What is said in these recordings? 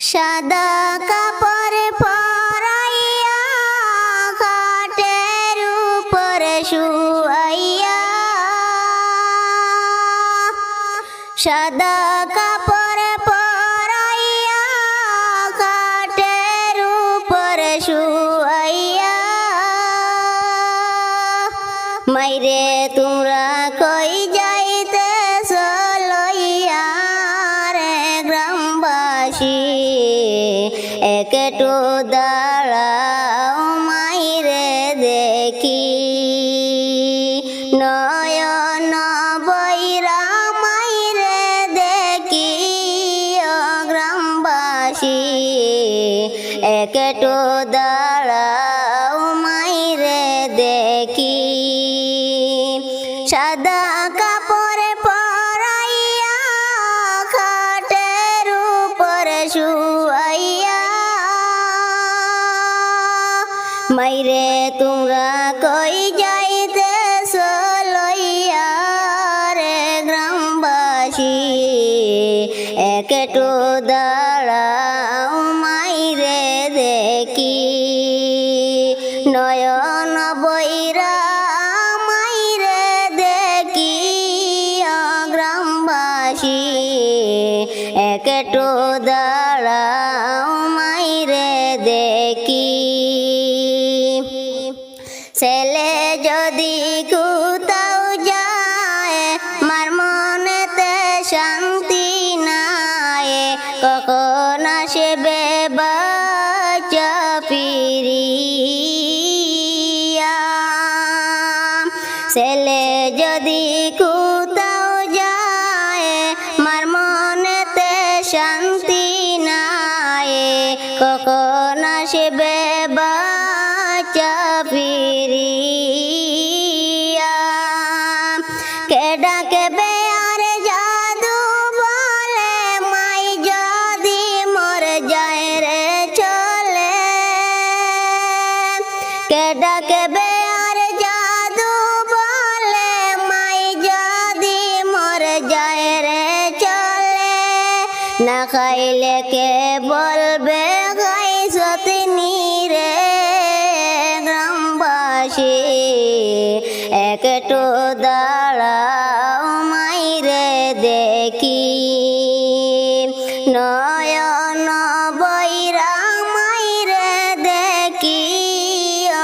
সাদা কাপড় পরাইয়া খাটের উপরে শুয়াইয়া, সাদা কাপড় পরাইয়া খাটের উপরে শুয়াইয়া, মাইরে তোমরা কই যাইতেছ লইয়া রে গ্রামবাসী, একটু দাঁড়াও মাইরে দেখি, নয়ন বৈরা মাইরে দেখি ও গ্রামবাসী, একটু দাঁড়াও মাইরে দেখি। সাদা কাপড় পরাইয়া খাটের উপরে শুয়াইয়া, মাইরে তোমরা কই যাইতেছ লইয়া রে গ্রামবাসী, একটু দাঁড়াও মাইরে দেখি, নয়ন বৈরা মাইরে দেখি ও গ্রামবাসী, একটু দাঁড়াও মাইরে দেখি। ছেলে যদি কোথাও যায় মার মনেতে শান্তি নাই, কখন আসবে বাচ্চা ফিরিয়া, ছেলে যদি কোথাও যায় মার মনেতে শান্তি নাই, কখন আসবে বাচ্চা ফিরিয়া, কে ডাকবে আর জাদু বলে মাই যদি মর যায় রে চলে, কে ডাকবে আর জাদু বলে মাই যদি মর যায় রে চলে, না খাইলে কে বলবে গাই সতনি রে গ্রামবাসী, একটু দাঁড়াও মাইরে দেখি, নয়ন বৈরা মাইরে দেখি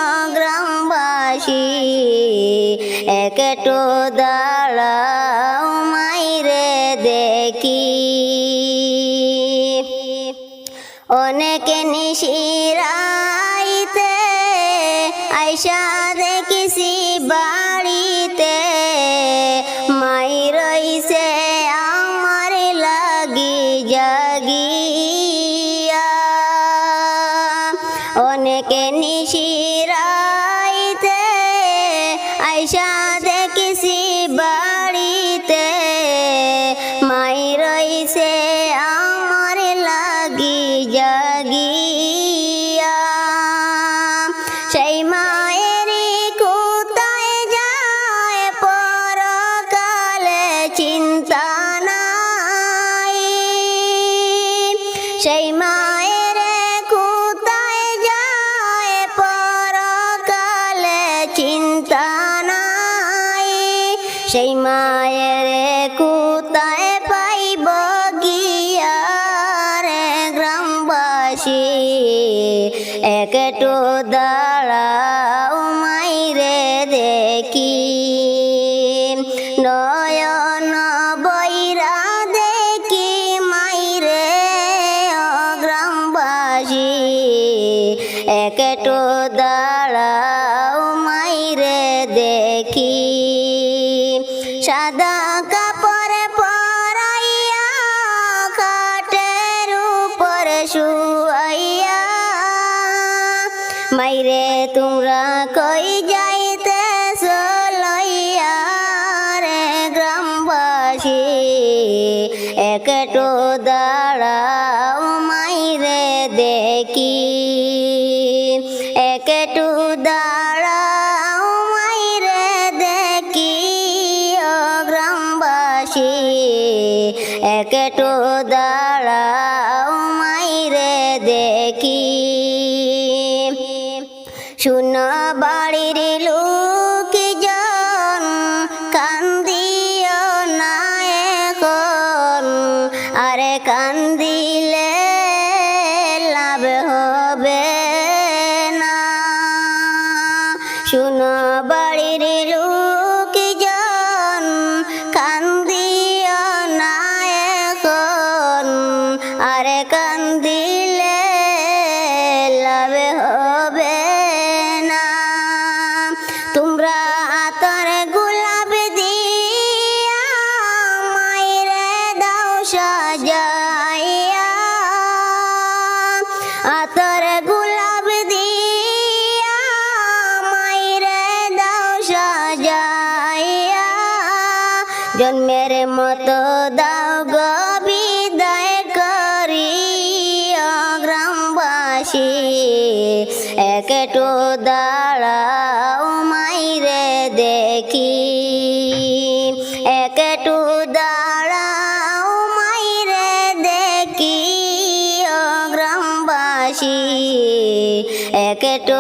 ও গ্রামবাসী, একটু দাঁড়াও মাইরে দেখি। অনেকে নিশিরাইতে আইসা দেখিছি বাড়িতে, মাই রইছে আমার লাগি জাগিয়া, অনেকে নিশিরাইতে আইসা দেখিছি বাড়িতে, মাই রইছে আমার লাগি জাগিয়া, সেই মায়েরই কোথায় যায় পরকালে চিন্তা নাই, সেই মায়ের কোথায় যায় পরকালে চিন্তা নাই, সেই মায়ের কোথায় পাইব গিয়া রে গ্রামবাসী, একটু দাঁড়াও মাইরে দেখি, নয়ন বৈরা দেখি মাইরে ও গ্রামবাসী, একটু দাঁড়াও মাইরে দেখি। সাদা কাপড় পরাইয়া খাটের উপরে শুয়াইয়া, মাইরে তোমরা কই যাইতেছ লইয়া রে গ্রামবাসী, একটু দাঁড়াও মাইরে দেখি, একটু দাঁড়াও মাইরে দেখি ও গ্রামবাসী, একটু দাঁড়াও মাইরে দেখি শুনো বাড়ির লোকজন কান্দিও না এখন আরে কান্দিলে লাভ হবে না শুনো বাড়ির লোকজন কান্দিও না এখন আরে কান্দিলে লাভ হবে না তোমরা আতর গোলাপ দিয়া মাইরে দাও সাজাইয়া আতর গোলাপ দিয়া মাইরে দাও সাজাইয়া জন্মের মতো দাও গো বিদায় করিয়া গ্রামবাসী একটু দাঁড়াও মাইরে দেখি একটু দাঁড়াও মাইরে দেখি ও গ্রামবাসী একটু